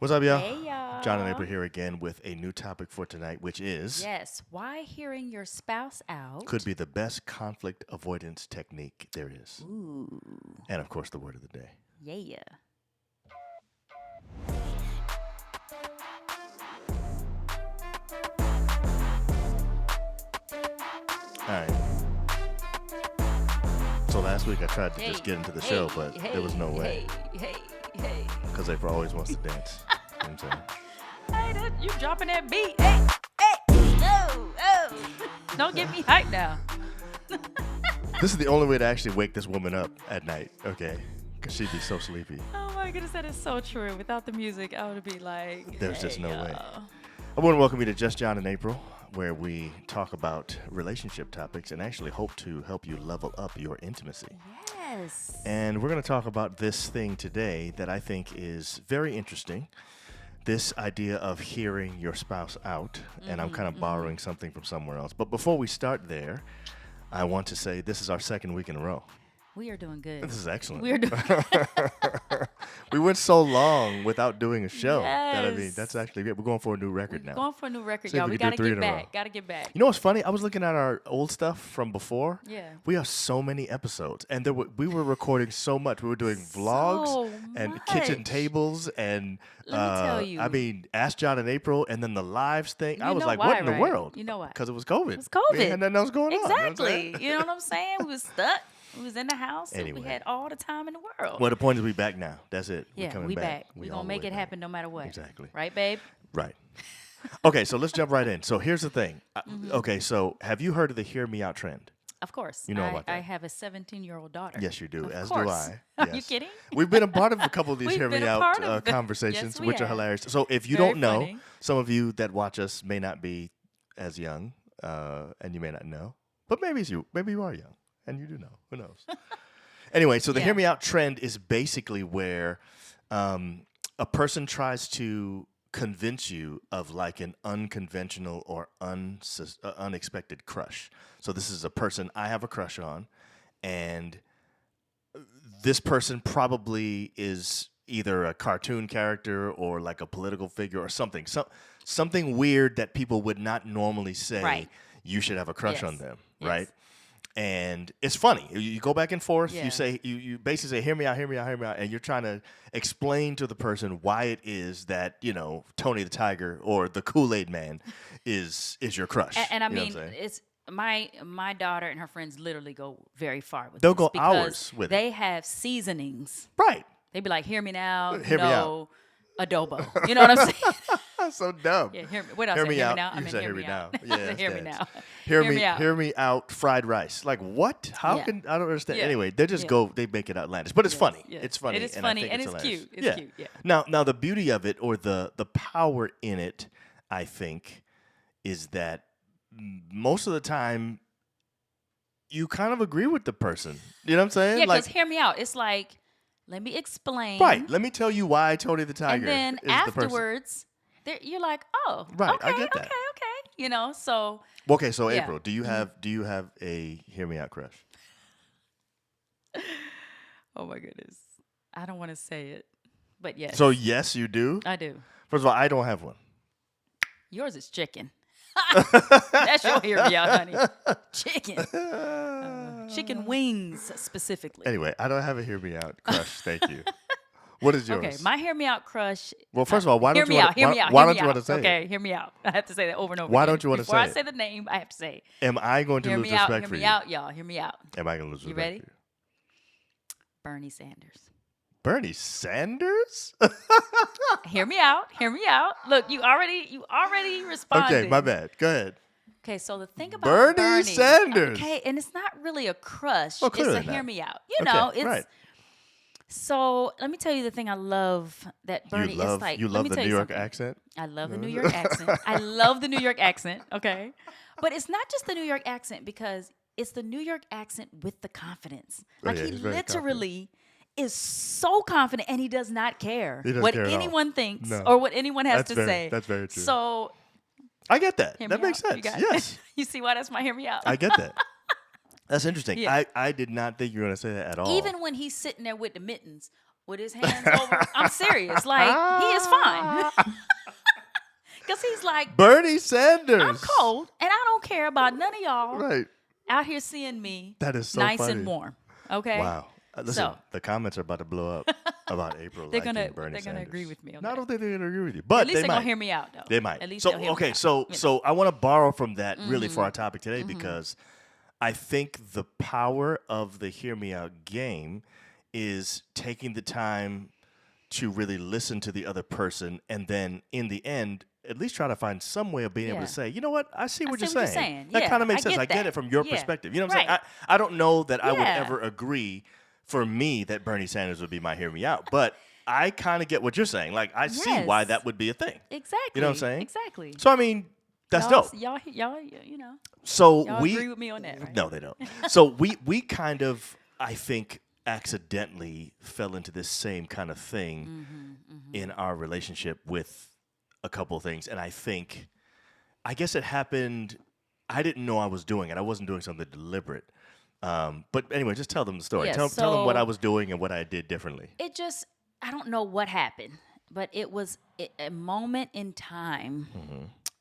What's up, y'all? Hey, John and y'all. April here again with a new topic for tonight, which is Yes, why hearing your spouse out? could be the best conflict avoidance technique there is. Ooh, And of course, the word of the day. yeah. All right. So last week I tried to just get into the show, but there was no way Hey. because April always wants to dance. You know what I'm saying? You dropping that beat. Hey. Oh. Don't get me hyped now. This is the only way to actually wake this woman up at night, okay? Because she'd be so sleepy. Oh, my goodness, that is so true. Without the music, I would be like, There's just no way. y'all. I want to welcome you to Just John and April, where we talk about relationship topics and actually hope to help you level up your intimacy. Yes. And we're going to talk about this thing today that I think is very interesting. This idea of hearing your spouse out. And I'm kind of borrowing something from somewhere else. But before we start there, I want to say this is our second week in a row. We are doing good. This is excellent. We are doing We went so long without doing a show. That, I mean, Yes. that's actually good. We're going for a new record now. Going for a new record, See if y'all. we We can got do to 3 in get a row. back. Got to get back. You know what's funny? I was looking at our old stuff from before. Yeah. We have so many episodes, and we were recording so much. We were doing vlogs So and kitchen much. tables, and Let me tell you. I mean, Ask John and April, and then the lives thing. I You was know like, why, what in the right? world? You know why? Because it was COVID. It was COVID. We had nothing else going on. Exactly. You know what I'm saying? We was stuck. We was in the house. And Anyway. we had all the time in the world. Well, the point is we back now. That's it. yeah, We're coming we back. We We all gonna the make way it back. happen no matter what. Exactly. Right, babe? Right. Okay, so let's jump right in. So here's the thing. Mm-hmm. Okay, so have you heard of the hear me out trend? Of course. You know about that. I have a 17-year-old daughter. Yes, you do. Of As course. do I. Are you Yes. kidding? We've been a part of a couple of these We've Hear been Me a Out part of them. conversations, Yes, we which are have. hilarious. So if you Very don't know, funny. some of you that watch us may not be as young, and you may not know. But maybe you are young, and you do know. Who knows? Anyway, so the Yeah. Hear Me Out trend is basically where a person tries to convince you of like an unconventional or unexpected crush. So this is a person I have a crush on, and this person probably is either a cartoon character or like a political figure or something. Something weird that people would not normally say Right. you should have a crush on Yes. them, Yes. right? And it's funny. You go back and forth. Yeah. You say you basically say, "Hear me out, hear me out, hear me out," and you're trying to explain to the person why it is that Tony the Tiger or the Kool-Aid Man is your crush. And I You know what mean, I'm saying? it's my daughter and her friends literally go very far with They'll this go because hours with it. they have seasonings. Right. They be like, hear me now, Hear me no, adobo. You know what I'm saying? That's so dumb. Yeah, hear me. What else? Hear me out. Now. I You mean, said hear me now. out. Yeah, I said, hear me that's- now. Hear me out. Hear me out. Fried rice. Like what? How Yeah. can I don't understand? Yeah. Anyway, they just Yeah. go. They make it outlandish, but it's Yes, funny. yes. It's funny. It is and I funny, think and it's hilarious. cute. It's cute, yeah. Now the beauty of it, or the power in it, I think, is that most of the time you kind of agree with the person. You know what I'm saying? Yeah, like because hear me out. It's like, let me explain. right. Let me tell you why Tony the Tiger And then is the person. afterwards, you're like, oh, Right, okay, I get that. okay. You know, so Okay, so Yeah. April, do you have a hear me out crush? oh my goodness, I don't want to say it, but yes, So yes, you do. I do. First of all, I don't have one. Yours is chicken. That's your hear me out, honey. Chicken. Chicken wings specifically. Anyway, I don't have a hear me out crush. Thank you. What is yours? Okay, my hear me out crush. Well, first of all, why hear don't me you out, wanna- hear why- me out, why hear don't me you wanna out. say it? Okay, hear me out. I have to say that over and over. Why again. don't you wanna Before say I it? say the name, I have to say, Am I going to hear lose me out, respect hear for me you? out, y'all. Hear me out. Am I going to lose You respect ready? for you? Bernie Sanders. Bernie Sanders? Hear me out. Hear me out. Look, you already responded. Okay, my bad. Go ahead. Okay, so the thing about Bernie Sanders. Okay, and it's not really a crush. Well, It's clearly a hear not. me out. You Okay, know, it's right. so let me tell you the thing I love that Bernie You love is like. you let love me the tell New you York something. accent? I love the New York accent. I love the New York accent, okay? But it's not just the New York accent because it's the New York accent with the confidence. Oh, Like yeah, he he's very literally is so confident and he does not care He doesn't what care at all. anyone thinks No. or what anyone has That's to very- say. that's very true. So I get that. hear That me makes out. You sense. got it. Yes. You see why that's my hear me out? I get that. That's interesting. Yeah. I did not think you were going to say that at all. Even when he's sitting there with the mittens with his hands over. I'm serious. Like, he is fine. Because he's like, Bernie Sanders. I'm cold, and I don't care about none of y'all Right. out here seeing me That is so nice funny. and warm. Okay? Wow. Listen, So- the comments are about to blow up about April They're liking gonna Bernie Sanders. agree with me on No, I that. don't think they're gonna agree with you, but At least they they're might. gonna hear me out, though. They might. At least So they'll hear me okay, out. so You know. so I want to borrow from that really for our topic today because I think the power of the hear me out game is taking the time to really listen to the other person and then in the end at least try to find some way of being able Yeah. to say, you know what, I see what you're see what saying. you're saying. That Yeah, kind of makes I sense. get I get that. it from your Yeah. perspective. You know what I'm Right. saying? I don't know that I would Yeah. ever agree for me that Bernie Sanders would be my hear me out, but I kind of get what you're saying. Like, I see why Yes. that would be a thing. Exactly. You know what I'm saying? Exactly. So, I mean, that's y'all, dope. Y'all, you know, So y'all we agree with me on that, right? No, they don't. So we kind of, I think, accidentally fell into this same kind of thing in our relationship with a couple of things, and I guess it happened. I didn't know I was doing it. I wasn't doing something deliberate. But anyway, just tell them the story. Yeah, tell them what so- I was doing and what I did differently. It just, I don't know what happened, but it was a moment in time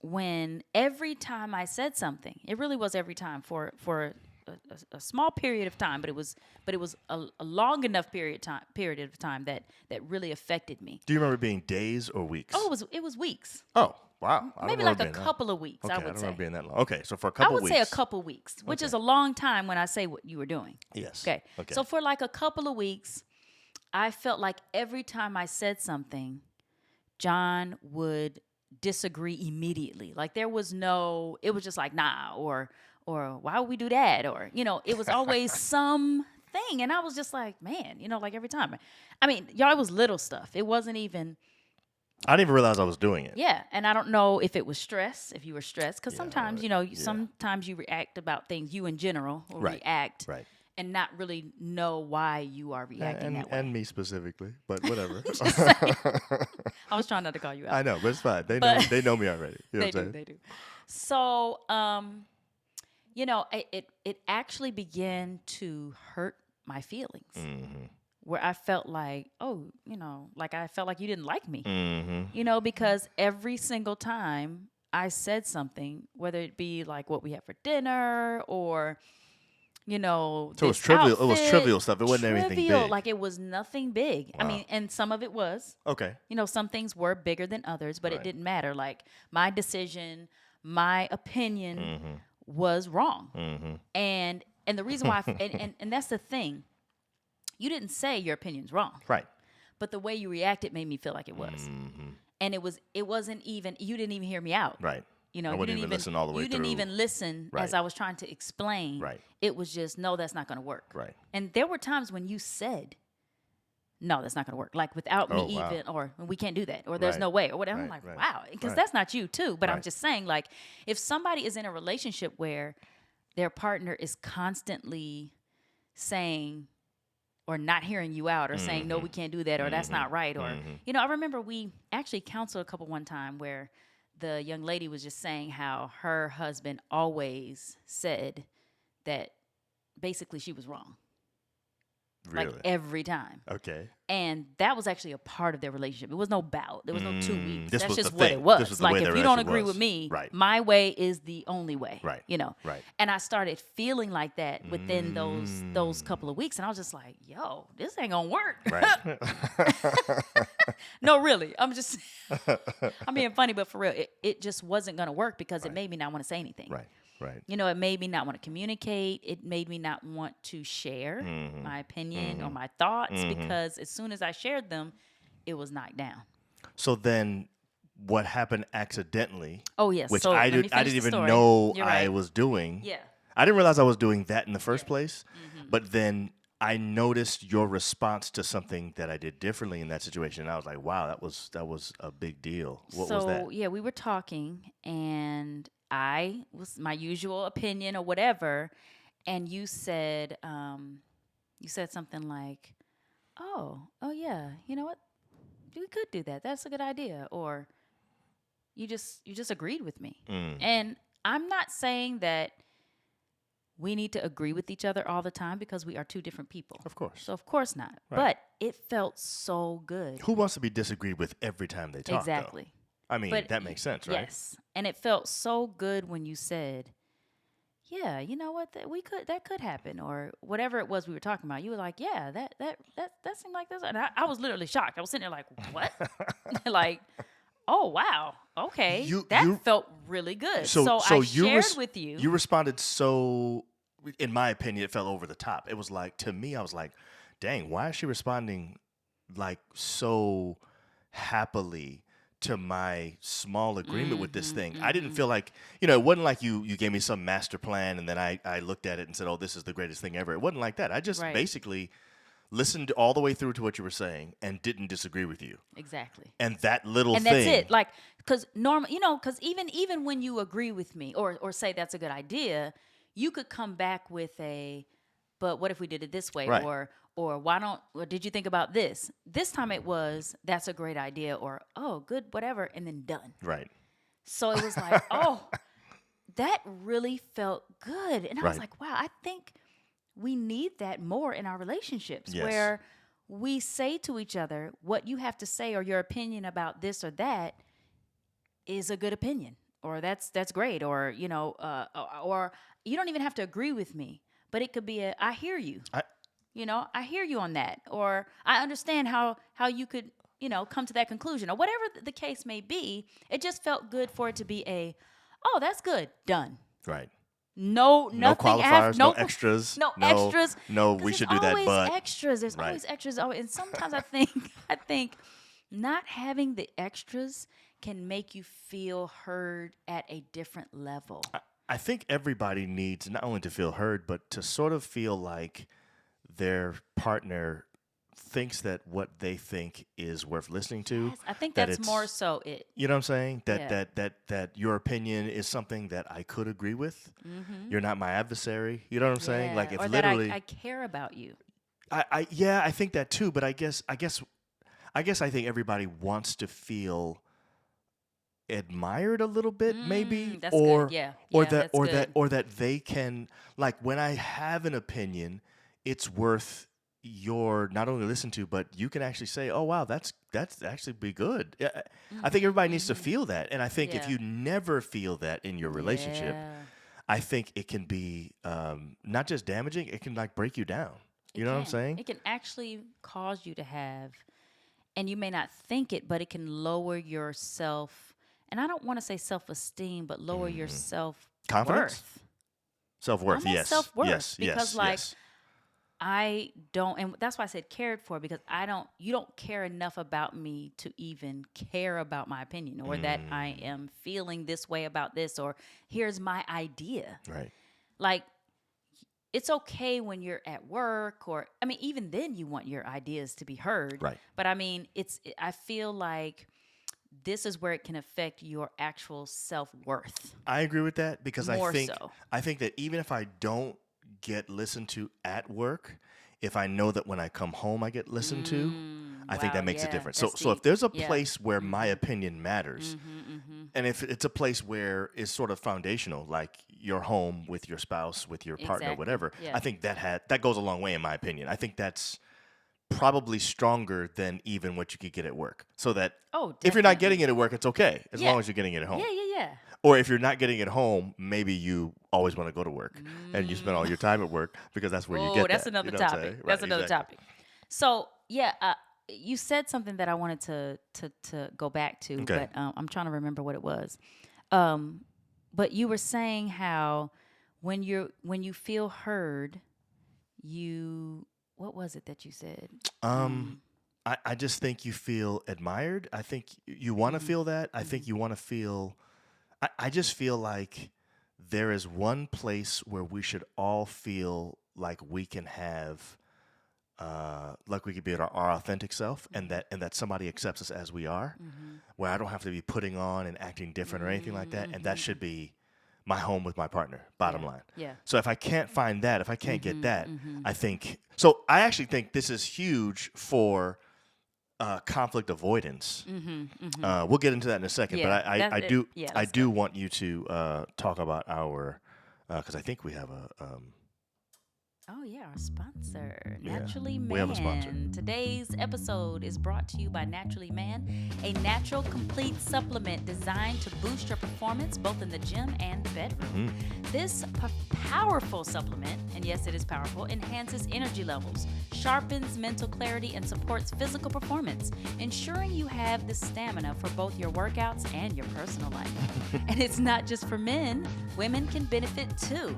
when every time I said something, it really was every time for a small period of time, but it was a long enough period of time that really affected me. Do you remember being days or weeks? Oh, it was weeks. Oh, wow. I don't Maybe remember like a being that- couple of weeks, Okay, I I would don't say. remember being that long. Okay, so for a I couple would weeks. say a couple weeks, which is a long time when I say what you were doing. Yes. Okay. Okay. So for like a couple of weeks, I felt like every time I said something, John would disagree immediately. Like there was no, it was just like, nah, or why would we do that? Or, it was always something. And I was just like, man, like every time. I mean, y'all, it was little stuff. It wasn't even, I didn't even realize I was doing it. yeah. And I don't know if it was stress, if you were stressed. Because sometimes, right. sometimes you react about things, you in general will Right. react Right. and not really know why you are reacting that way. And me specifically, but whatever. I was trying not to call you out. I know, but it's fine. They But- know me already. You know what I'm saying? They do. So, it actually began to hurt my feelings, where I felt like, like I felt like you didn't like me, because every single time I said something, whether it be like what we had for dinner or, So it was this trivial. It was outfit, trivial stuff. It wasn't anything trivial, big. like it was nothing big. I Wow. mean, and some of it was. Okay. Some things were bigger than others, but Right. it didn't matter. Like my decision, my opinion was wrong. And the reason why, and that's the thing, you didn't say your opinion's wrong, Right. but the way you reacted made me feel like it was. And it wasn't even, you didn't even hear me out. Right. You I you wouldn't didn't even listen all the way You didn't through. even listen Right. as I was trying to explain. Right. It was just, no, that's not going to work. Right. And there were times when you said, no, that's not going to work. Like without me Oh, wow. even, or we can't do that, or there's Right. no way, or whatever. I'm Right, like, right. wow, because Right. that's not you too. But I'm Right. just saying, like, if somebody is in a relationship where their partner is constantly saying or not hearing you out or saying, no, we can't do that, or that's not right. Or, I remember we actually counseled a couple one time where the young lady was just saying how her husband always said that basically she was wrong. Really? Like every time. Okay. And that was actually a part of their relationship. It was no bout. There was no 2 weeks. this That's was the just what thing. it was. This was the like way if their you don't relationship agree was. with me, Right. my way is the only way. Right. Right. And I started feeling like that within those couple of weeks. And I was just like, yo, this ain't gonna work. Right. No, really. I'm being funny, but for real, it just wasn't gonna work because it made me not want to say anything. Right. Right. It made me not want to communicate. It made me not want to share my opinion or my thoughts because as soon as I shared them, it was knocked down. So then, what happened accidentally? Oh, yes. Which So I let me didn't finish the even story. know You're I right. was doing. Yeah. I didn't realize I was doing that in the first place. But then I noticed your response to something that I did differently in that situation. And I was like, wow, that was a big deal. What was that? So, yeah, we were talking and I was my usual opinion or whatever. And you said something like, oh yeah, you know what? We could do that. That's a good idea. Or you just agreed with me. And I'm not saying that we need to agree with each other all the time because we are two different people. Of course. So of course not. Right. But it felt so good. Who wants to be disagreed with every time they talk, though? Exactly. I mean, But that makes sense, right? yes. And it felt so good when you said, yeah, you know what, that could happen, or whatever it was we were talking about. You were like, yeah, that seemed like this, and I was literally shocked. I was sitting there like, what? Like, oh wow, okay, that felt really good. So I shared with you. You responded so, in my opinion, it felt over the top. It was like, to me, I was like, dang, why is she responding like so happily to my small agreement with this thing? I didn't feel like, it wasn't like you gave me some master plan and then I looked at it and said, oh, this is the greatest thing ever. It wasn't like that. I just basically listened all the way through to what you were saying and didn't disagree with you. Exactly. And that little and thing. And that's it. Like, because because even when you agree with me or say that's a good idea, you could come back with but what if we did it this way? Right. Or did you think about this? This time it was, that's a great idea, or, oh, good, whatever, and then done. Right. So it was like, oh, that really felt good. And I was like, wow, I think we need that more in our relationships, where we say to each other, what you have to say or your opinion about this or that is a good opinion, or that's great, or, or you don't even have to agree with me, but it could be I hear you. I hear you on that, or I understand how you could, come to that conclusion, or whatever the case may be. It just felt good for it to be oh, that's good, done. Right. No qualifiers, no extras. No extras. No, we should do that, but extras. There's always extras. And sometimes I think not having the extras can make you feel heard at a different level. I think everybody needs not only to feel heard, but to sort of feel like their partner thinks that what they think is worth listening to. Yes, I think that's more so it. You know what I'm saying? That your opinion is something that I could agree with. Mm-hmm. You're not my adversary. You know what I'm saying? Like, if or literally that I care about you. I think that too. But I guess I think everybody wants to feel admired a little bit, maybe, that's good. or that they can, like, when I have an opinion, it's worth your not only listen to, but you can actually say, oh wow, that's actually be good. I think everybody needs to feel that, and I think if you never feel that in your relationship, I think it can be not just damaging, it can like break you down. You know what I'm saying? It can actually cause you to have, and you may not think it, but it can lower your self, and I don't want to say self-esteem, but lower your confidence, self-worth. Yes, self-worth. Yes, because yes. I don't, and that's why I said cared for, because you don't care enough about me to even care about my opinion, or that I am feeling this way about this, or here's my idea. Right. Like, it's okay when you're at work, or, I mean, even then you want your ideas to be heard. Right. But I mean, I feel like this is where it can affect your actual self-worth. I agree with that, because I think that even if I don't get listened to at work, if I know that when I come home I get listened to, I think that makes a difference. So if there's a place where my opinion matters, and if it's a place where it's sort of foundational, like your home with your spouse, with your partner, whatever, I think that goes a long way in my opinion. I think that's probably stronger than even what you could get at work. So that if you're not getting it at work, it's okay, as long as you're getting it at home. Yeah. Or if you're not getting it home, maybe you always want to go to work and you spend all your time at work because that's where you get that's that. Another you know topic. That's another topic. So, you said something that I wanted to go back to, but I'm trying to remember what it was. But you were saying how when you feel heard, what was it that you said? I just think you feel admired. I think you want to feel that. I think you want to feel... I just feel like there is one place where we should all feel like we can have, like we could be our authentic self, and that somebody accepts us as we are, where I don't have to be putting on and acting different or anything like that, and that should be my home with my partner, bottom line. Yeah. So if I can't find that, if I can't get that, I think... So I actually think this is huge for... conflict avoidance. We'll get into that in a second, but I do want you to talk about our because I think we have Oh, yeah, our sponsor, yeah, Naturally we have a sponsor. Man. Today's episode is brought to you by Naturally Man, a natural complete supplement designed to boost your performance both in the gym and the bedroom. This powerful supplement, and yes, it is powerful, enhances energy levels, sharpens mental clarity, and supports physical performance, ensuring you have the stamina for both your workouts and your personal life. And it's not just for men, women can benefit too.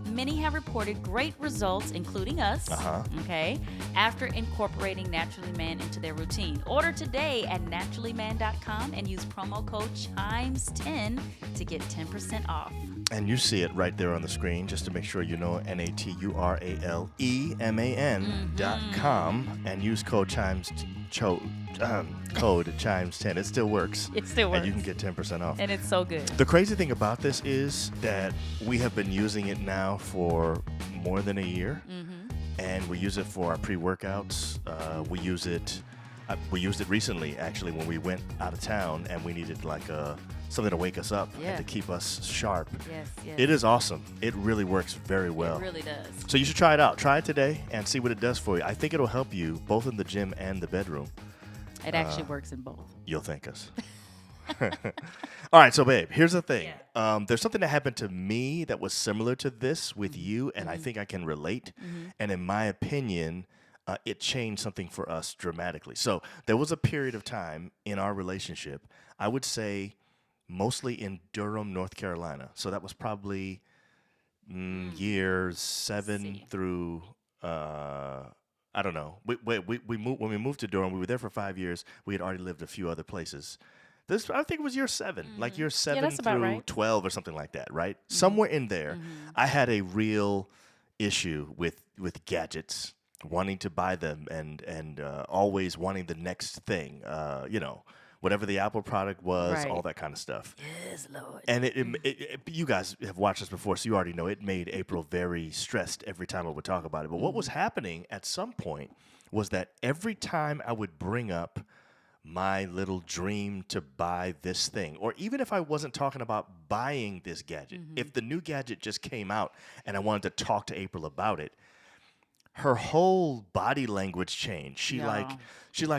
Many have reported great results, including us, okay, after incorporating Naturally Man into their routine. Order today at naturallyman.com and use promo code CHIMES10 to get 10% off. And you see it right there on the screen, just to make sure you know, naturaleman.com, and use code CHIMES10. It still works. It still works. And you can get 10% off. And it's so good. The crazy thing about this is that we have been using it now for more than a year, and we use it for our pre-workouts. We used it recently, actually, when we went out of town and we needed like something to wake us up and to keep us sharp. Yes. It is awesome. It really works very well. It really does. So you should try it out. Try it today and see what it does for you. I think it'll help you both in the gym and the bedroom. It actually works in both. You'll thank us. All right, so babe, here's the thing. There's something that happened to me that was similar to this with you, and I think I can relate. And in my opinion, it changed something for us dramatically. So there was a period of time in our relationship, I would say mostly in Durham, North Carolina. So that was probably years 7 through, I don't know. We moved, when we moved to Durham, we were there for 5 years. We had already lived a few other places. I think it was year 7, like year 7 through 12 or something like that, right? Somewhere in there, I had a real issue with gadgets, wanting to buy them and always wanting the next thing, whatever the Apple product was, all that kind of stuff. Yes, Lord. And you guys have watched us before, so you already know it made April very stressed every time I would talk about it. But what was happening at some point was that every time I would bring up my little dream to buy this thing, or even if I wasn't talking about buying this gadget, if the new gadget just came out and I wanted to talk to April about it, her whole body language changed. She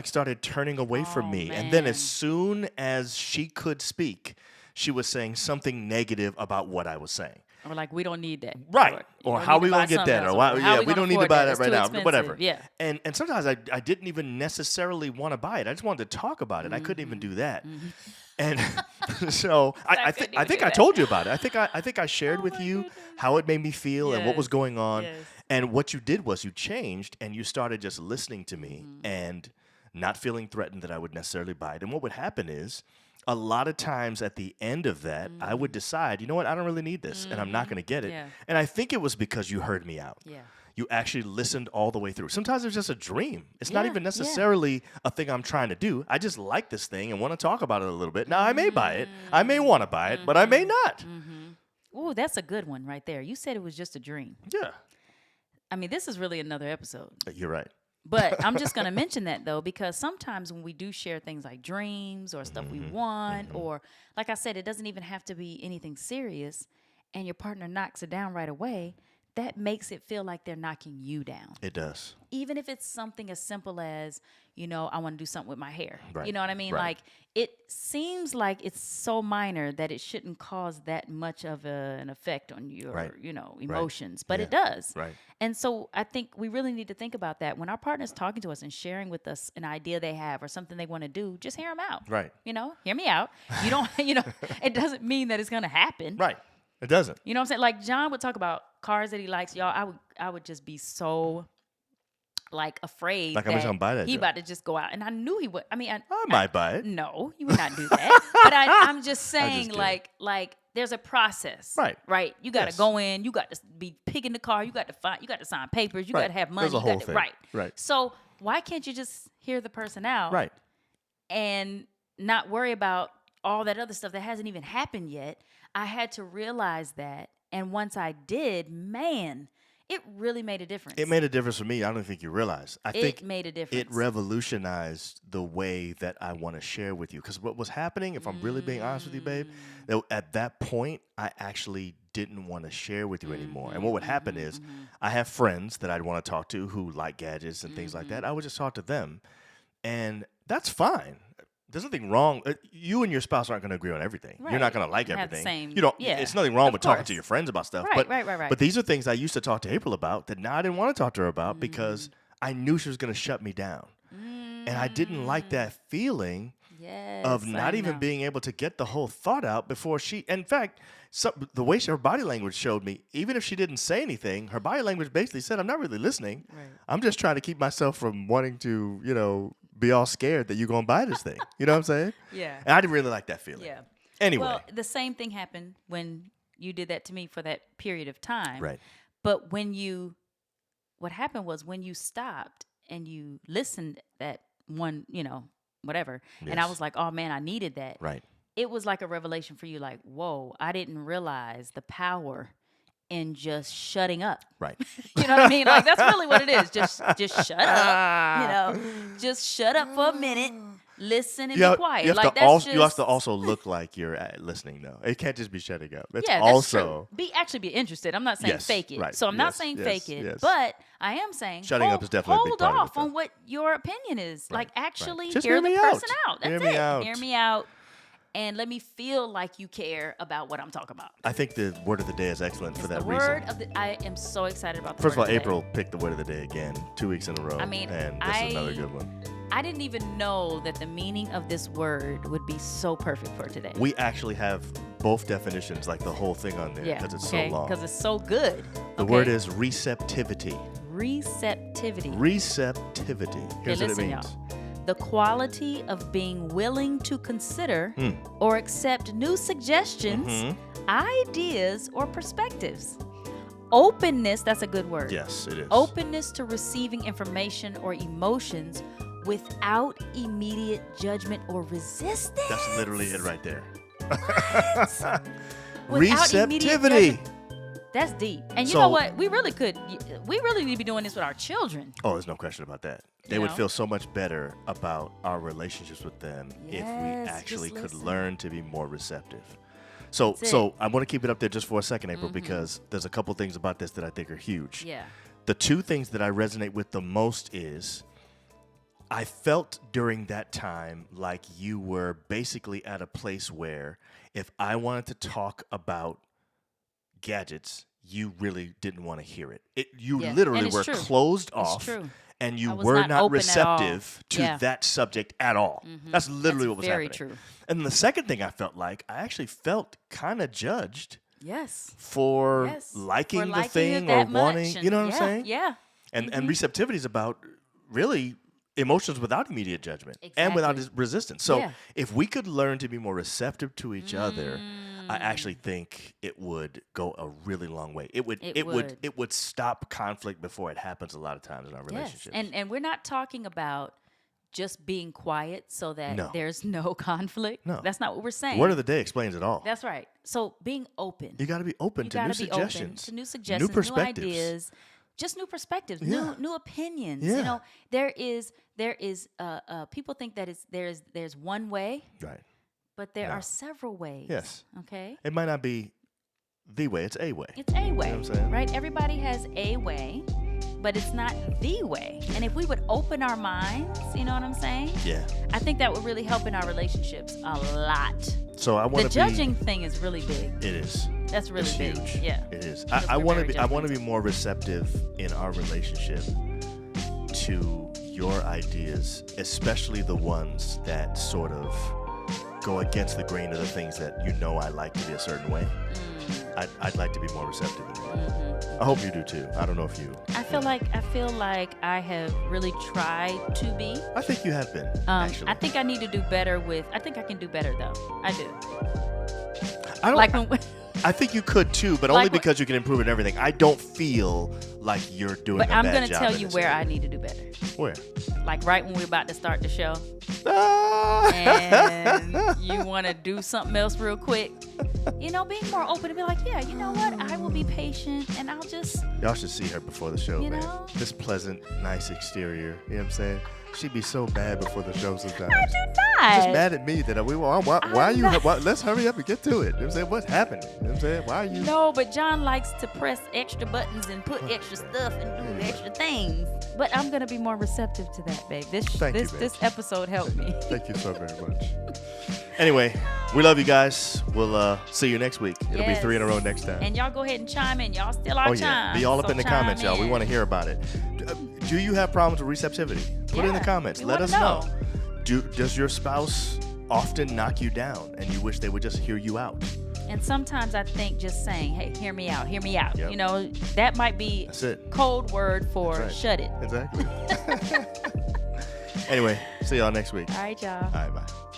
started turning away from me. Man. And then as soon as she could speak, she was saying something negative about what I was saying. Or like, we don't need that. Right. Or how we going to get that? Or why, we don't need to buy that right now. Expensive. Whatever. Yeah. And sometimes I didn't even necessarily want to buy it. I just wanted to talk about it. I couldn't even do that. And so I think I told you about it. I think I shared with you how it made me feel and what was going on. Yes. And what you did was you changed and you started just listening to me and not feeling threatened that I would necessarily buy it. And what would happen is, a lot of times at the end of that, I would decide, you know what, I don't really need this and I'm not going to get it. Yeah. And I think it was because you heard me out. Yeah. You actually listened all the way through. Sometimes it's just a dream. It's not even necessarily a thing I'm trying to do. I just like this thing and want to talk about it a little bit. Now, I may buy it. I may want to buy it, but I may not. Oh, that's a good one right there. You said it was just a dream. Yeah. I mean, this is really another episode. You're right. But I'm just going to mention that, though, because sometimes when we do share things like dreams or stuff we want, or like I said, it doesn't even have to be anything serious, and your partner knocks it down right away, that makes it feel like they're knocking you down. It does. Even if it's something as simple as, I want to do something with my hair. Right. You know what I mean? Right. Like, it seems like it's so minor that it shouldn't cause that much of an effect on your, emotions. But it does. Right. And so I think we really need to think about that. When our partner's talking to us and sharing with us an idea they have or something they want to do, just hear them out. Right. Hear me out. You don't, it doesn't mean that it's going to happen. Right. It doesn't. You know what I'm saying? Like, John would talk about cars that he likes. Y'all, I would just be so afraid like I was gonna buy that. He about to just go out, and I knew he would. I mean, I might buy it. No, you would not do that. But I'm just saying, like there's a process, right? You got to go in. You got to be picking the car. You got to sign papers. You got to have money. There's a whole thing. Right. So why can't you just hear the person out, right, and not worry about all that other stuff that hasn't even happened yet? I had to realize that, and once I did, man, it really made a difference. It made a difference for me. I don't think you realize. I think it made a difference. It revolutionized the way that I want to share with you. Because what was happening, if I'm really being honest with you, babe, that at that point, I actually didn't want to share with you anymore. And what would happen is I have friends that I'd want to talk to who like gadgets and things like that. I would just talk to them, and that's fine. There's nothing wrong. You and your spouse aren't going to agree on everything. Right. You're not going to like Have the everything. same- You don't. yeah, It's nothing wrong of with talking course. to your friends about stuff. Right, but, right. But these are things I used to talk to April about that now I didn't want to talk to her about because I knew she was going to shut me down, and I didn't like that feeling Yes, of I not even know. being able to get the whole thought out before she. In fact, the way her body language showed me, even if she didn't say anything, her body language basically said, "I'm not really listening. Right. I'm just trying to keep myself from wanting to, be all scared that you're gonna buy this thing." You know what I'm saying? Yeah. And I didn't really like that feeling. Yeah. Anyway, Well, the same thing happened when you did that to me for that period of time. right. But what happened was when you stopped and you listened that one, whatever, and I Yes. was like, oh man, I needed that. Right. It was like a revelation for you, like, whoa, I didn't realize the power in just shutting up. Right. You know what I mean? Like that's really what it is. Just shut up. Just shut up for a minute, listen and be quiet. You have Like to that's also, you have just- to also look like you're listening though. It can't just be shutting up. It's Yeah, that's also true. Be interested. I'm not saying Yes, fake it. right. So I'm not Yes, saying yes, fake it, yes. but I am saying Shutting up is definitely a big hold part of it, off though. on what your opinion is. Right, Like right. actually Just hear hear the me person out. out. That's Hear me it. out. Hear me out. And let me feel like you care about what I'm talking about. I think the word of the day is excellent for that the reason. word of the I am so excited about the First of word all, the day. April picked the word of the day again, 2 weeks in a row. I mean, and this is another good one. I didn't even know that the meaning of this word would be so perfect for today. We actually have both definitions, like the whole thing on there, yeah, because it's okay? so long. Because it's so good. The Okay? word is receptivity. receptivity. Receptivity. Here's what it listen, means. y'all. The quality of being willing to consider Hmm. or accept new suggestions, Mm-hmm. ideas, or perspectives. Openness, that's a good word. Yes, it is. Openness to receiving information or emotions without immediate judgment or resistance. That's literally it right there. Without immediate Receptivity. judgment. That's deep. And you So- know what? We really need to be doing this with our children. Oh, there's no question about that. They You would know? feel so much better about our relationships with them if Yes, we just actually could listen. learn to be more receptive. So, That's so I want to keep it up there just for a second, April, because there's a couple things about this that I think are huge. Yeah. The two things that I resonate with the most is I felt during that time like you were basically at a place where if I wanted to talk about gadgets, you really didn't want to hear it. You Yeah, literally and it's were true. closed It's off true. and you I was were not not open at all. receptive to Yeah. that subject at all. That's literally That's what was very happening. true. And the second thing I felt like, I actually felt kind of judged Yes. for Yes. liking For the liking it thing or that wanting, much. you know what And I'm saying? Yeah. And receptivity is about really emotions without immediate judgment and without Exactly. resistance. So Yeah. if we could learn to be more receptive to each other, I actually think it would go a really long way. It would stop conflict before it happens a lot of times in our Yes. relationships. And we're not talking about just being quiet so that No. there's no conflict. No. That's not what we're saying. The word of the day explains it all. That's right. So being open. You got to be open You to new gotta be suggestions, open to new suggestions, new perspectives. ideas, just new perspectives, Yeah. new opinions. Yeah. You know, there is people think that there's one way, Right. but there No. are several ways. Yes. Okay. It might not be the way, it's a way. It's a way, what I'm saying? right? Everybody has a way, but it's not the way. And if we would open our minds, you know what I'm saying? Yeah. I think that would really help in our relationships a lot. So I want The to judging thing is really big. It is. That's really It's big. huge. Yeah. It is. Because I we're want to very be. I want to be judgmental. more receptive in our relationship to your ideas, especially the ones that sort of go against the grain of the things that you know I like to be a certain way. I'd like to be more receptive in that. I hope you do too. I don't know if you. I feel like I have really tried to be. I think you have been. Actually, I think I need to do better with. I think I can do better though. I do. I don't. Like when, I think you could too, but Like only when- because you can improve it and everything. I don't feel like you're doing but a I'm bad gonna job tell in you this where area. I need to do better. Where? Like right when we're about to start the show, Ah! and you want to do something else real quick. You know, being more open to be like, yeah, you know what? I will be patient, and I'll just. Y'all should see her before the show, You man. know? This pleasant, nice exterior. You know what I'm saying? She'd be so mad before the show sometimes. I do not. Just mad at me that why are you? Let's hurry up and get to it. You know what I'm saying? What's happening? You know what I'm saying? Why are you? No, but John likes to press extra buttons and put extra stuff and do extra things. But I'm gonna be more receptive to that, babe. This episode helped me. Thank you so very much. Anyway, we love you guys. We'll see you next week. It'll be 3 in a row next time. And y'all go ahead and chime in. Y'all still our chime. Be all up in the comments, y'all. We want to hear about it. Do you have problems with receptivity? Put it in the comments. Let us know. Does your spouse often knock you down and you wish they would just hear you out? And sometimes I think just saying, hey, hear me out. Yep. You know, that might be code word for shut it. Exactly. Anyway, see y'all next week. All right, y'all. All right, bye.